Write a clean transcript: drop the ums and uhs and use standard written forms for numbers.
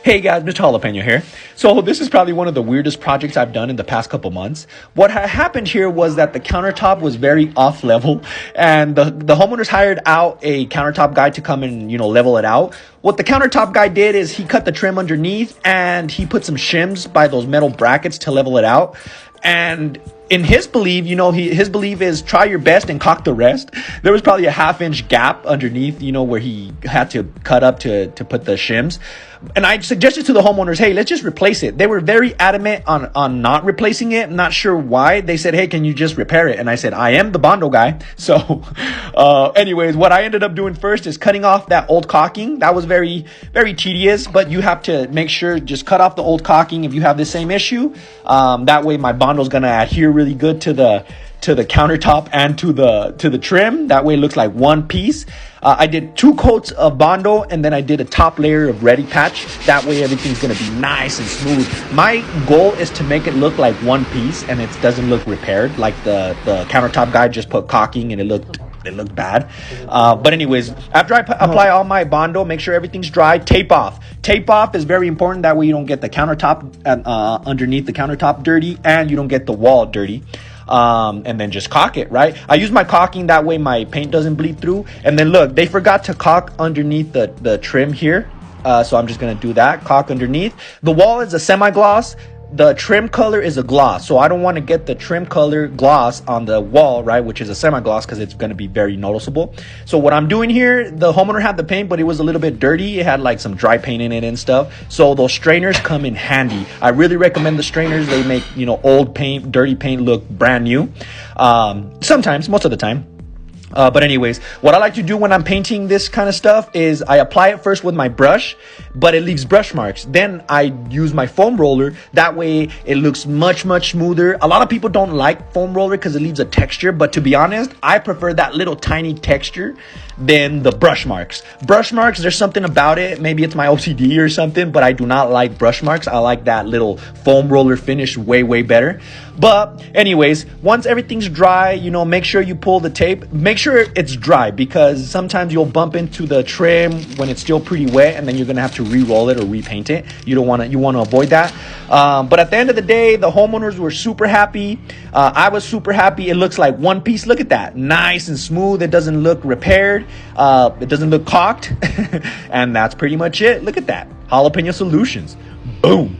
Hey guys, Mr. Jalapeno here. So this is probably one of the weirdest projects I've done in the past couple months. What happened here was that the countertop was very off level, and the homeowners hired out a countertop guy to come and, level it out. What the countertop guy did is he cut the trim underneath and he put some shims by those metal brackets to level it out. And in his belief, his belief is try your best and caulk the rest. There was probably a 1/2 inch gap underneath, where he had to cut up to put the shims. And I suggested to the homeowners, hey, let's just replace it. They were very adamant on not replacing it. I'm not sure why. They said, hey, can you just repair it? And I said, I am the Bondo guy. So anyways, what I ended up doing first is cutting off that old caulking. That was very, very tedious, but you have to make sure, just cut off the old caulking if you have the same issue. That way my Bondo's going to adhere really good to the countertop and to the trim. That way it looks like one piece. I did 2 coats of Bondo, and then I did a top layer of Ready Patch. That way everything's going to be nice and smooth. My goal is to make it look like one piece and it doesn't look repaired like the countertop guy just put caulking and it looked bad. But anyways, after I apply all my Bondo, make sure everything's dry. Tape off. Tape off is very important. That way you don't get the countertop underneath the countertop dirty, and you don't get the wall dirty. And then just caulk it, right? I use my caulking, that way my paint doesn't bleed through. And then look, they forgot to caulk underneath the trim here. So I'm just going to do that, caulk underneath. The wall is a semi-gloss. The trim color is a gloss, so I don't want to get the trim color gloss on the wall, right, which is a semi-gloss, because it's going to be very noticeable. So what I'm doing here, the homeowner had the paint, but it was a little bit dirty. It had like some dry paint in it and stuff, so those strainers come in handy. I really recommend the strainers. They make old paint, dirty paint look brand new. Sometimes, most of the time. But anyways, what I like to do when I'm painting this kind of stuff is I apply it first with my brush, but it leaves brush marks. Then I use my foam roller. That way it looks much, much smoother. A lot of people don't like foam roller because it leaves a texture, but to be honest, I prefer that little tiny texture than the brush marks. Brush marks, there's something about it. Maybe it's my OCD or something, but I do not like brush marks. I like that little foam roller finish way, way better. But anyways, once everything's dry, make sure you pull the tape. Make sure it's dry, because sometimes you'll bump into the trim when it's still pretty wet, and then you're gonna have to re-roll it or repaint it. You want to avoid that. But at the end of the day, the homeowners were super happy. I was super happy. It looks like one piece. Look at that, nice and smooth. It doesn't look repaired. It doesn't look caulked. And that's pretty much it. Look at that. Jalapeno Solutions. Boom.